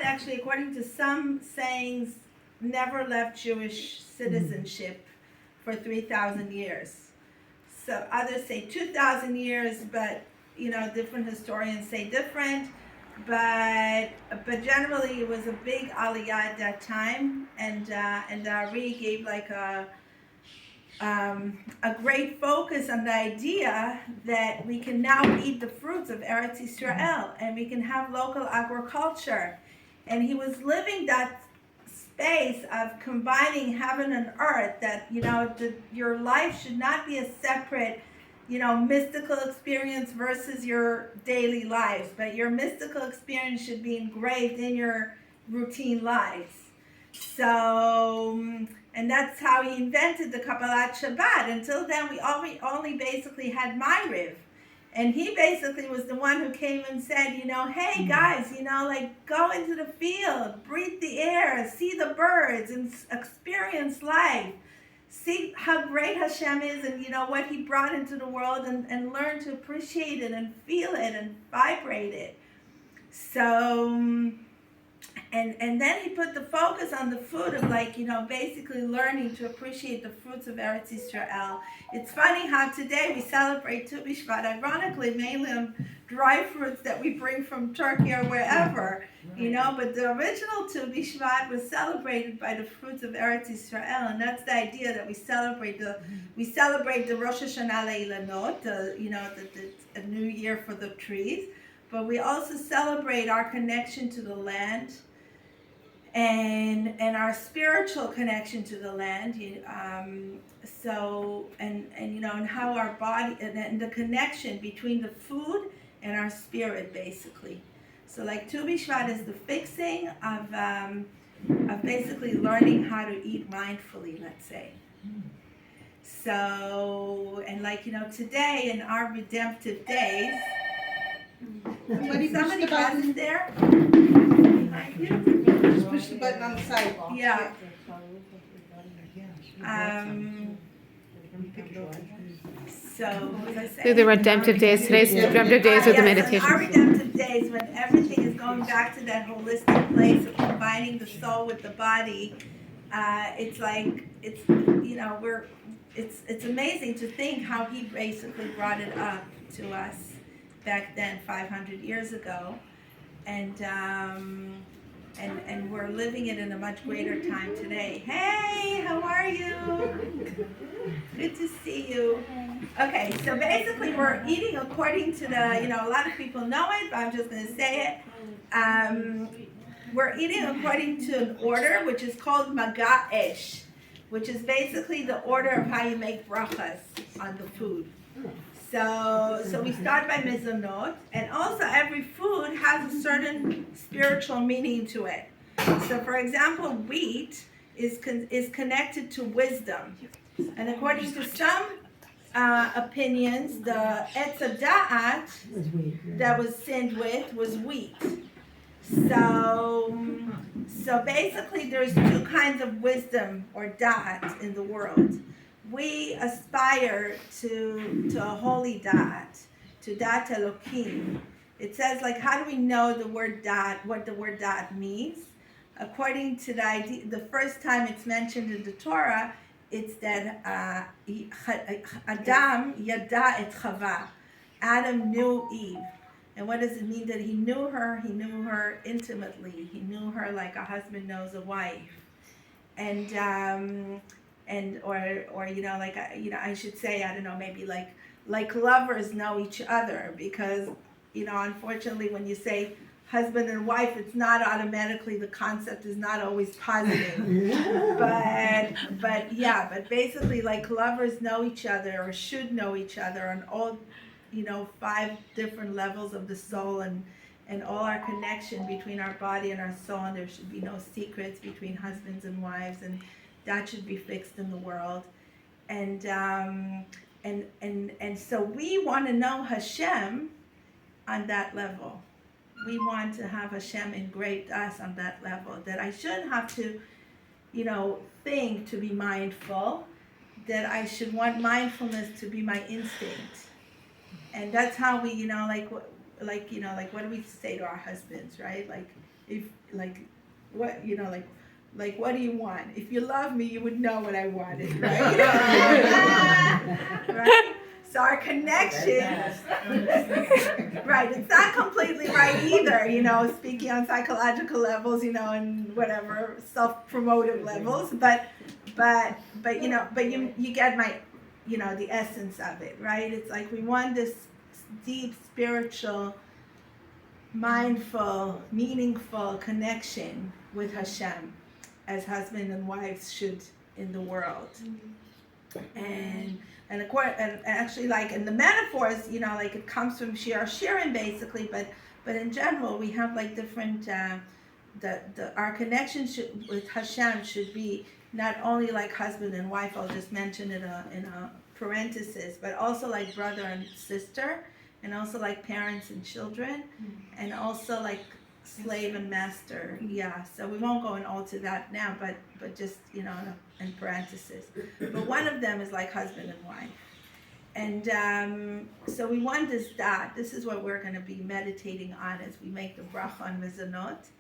actually, according to some sayings, never left Jewish citizenship for 3,000 years. So others say 2,000 years, but different historians say different. But generally, it was a big aliyah at that time, and Ari gave like a great focus on the idea that we can now eat the fruits of Eretz Yisrael and we can have local agriculture. And he was living that space of combining heaven and earth, that your life should not be a separate mystical experience versus your daily lives, but your mystical experience should be engraved in your routine lives. So, and that's how he invented the Kabbalat Shabbat. Until then, we only basically had Ma'ariv. And he basically was the one who came and said, hey guys, like go into the field, breathe the air, see the birds, and experience life. See how great Hashem is, and what he brought into the world, and learn to appreciate it and feel it and vibrate it. So, and then he put the focus on the food of basically learning to appreciate the fruits of Eretz Yisrael. It's funny how today we celebrate Tu B'Shvat, ironically, mainly on dry fruits that we bring from Turkey or wherever, but the original Tu B'Shvat was celebrated by the fruits of Eretz Yisrael, and that's the idea that we celebrate the Rosh Hashanah Le'ilanot, the new year for the trees, but we also celebrate our connection to the land, and our spiritual connection to the land, and how our body, and the connection between the food and our spirit, basically. So like Tu B'Shvat is the fixing of basically learning how to eat mindfully, let's say. So, and today in our redemptive days, somebody present there? Behind you? Just push the button on the side. Yeah. So, what was I saying? The redemptive days. Today's the redemptive days of the meditation. So our redemptive days, when everything is going back to that holistic place of combining the soul with the body, it's amazing to think how he basically brought it up to us back then, 500 years ago, and we're living it in a much greater time today. Hey, how are you? Good to see you. Okay, so basically we're eating according to the, a lot of people know it, but I'm just going to say it. We're eating according to an order, which is called Maga Esh, which is basically the order of how you make brachas on the food. So we start by mizanot, and also every food has a certain spiritual meaning to it. So for example, wheat is connected to wisdom, and according to some opinions, the etz da'at that was sinned with was wheat. So basically there's two kinds of wisdom or da'at in the world. We aspire to a holy da'at, to da'at Elokim. It says, how do we know the word da'at, what the word da'at means? According to the idea, the first time it's mentioned in the Torah, it's that Adam yada et Chava. Adam knew Eve. And what does it mean that he knew her? He knew her intimately. He knew her like a husband knows a wife. And I should say, I don't know, maybe like lovers know each other, because unfortunately when you say husband and wife, it's not automatically, the concept is not always positive. but basically like lovers know each other, or should know each other on all 5 different levels of the soul, and all our connection between our body and our soul, and there should be no secrets between husbands and wives, and that should be fixed in the world. And so we want to know Hashem on that level. We want to have Hashem engraved us on that level, that I shouldn't have to, think to be mindful, that I should want mindfulness to be my instinct. And that's how we, what do we say to our husbands, right? if like what like what do you want? If you love me, you would know what I wanted, right? Right? So our connection, right? It's not completely right either, speaking on psychological levels, and whatever self-promotive levels, but you get my, the essence of it, right? It's like we want this deep spiritual, mindful, meaningful connection with Hashem, as husband and wives should in the world. And actually, like in the metaphors, like it comes from Shir Shirin basically, but in general we have like different. Our connection with Hashem should be not only like husband and wife. I'll just mention it in a parenthesis, but also like brother and sister, and also like parents and children, and also like slave and master. Yeah, so we won't go into that now, but just in parentheses. But one of them is like husband and wife, and so we want this dot. This is what we're going to be meditating on as we make the bracha on mezonot.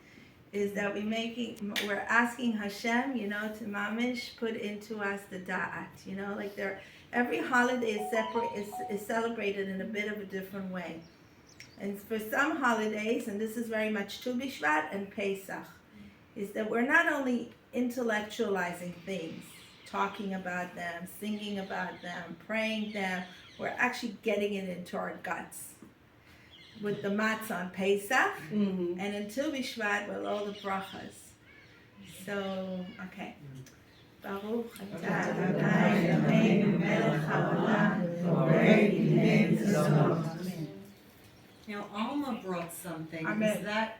Is that we're asking Hashem, to mamish put into us the da'at, like every holiday is celebrated in a bit of a different way. And for some holidays, and this is very much Tu Bishvat and Pesach, is that we're not only intellectualizing things, talking about them, singing about them, praying them, we're actually getting it into our guts. With the matzah on Pesach, and in Tu Bishvat with all the brachas. So, okay. Baruch atah Adonai Eloheinu melech haolam borei dinei mezonot. Now, Alma brought something. Amen. Is that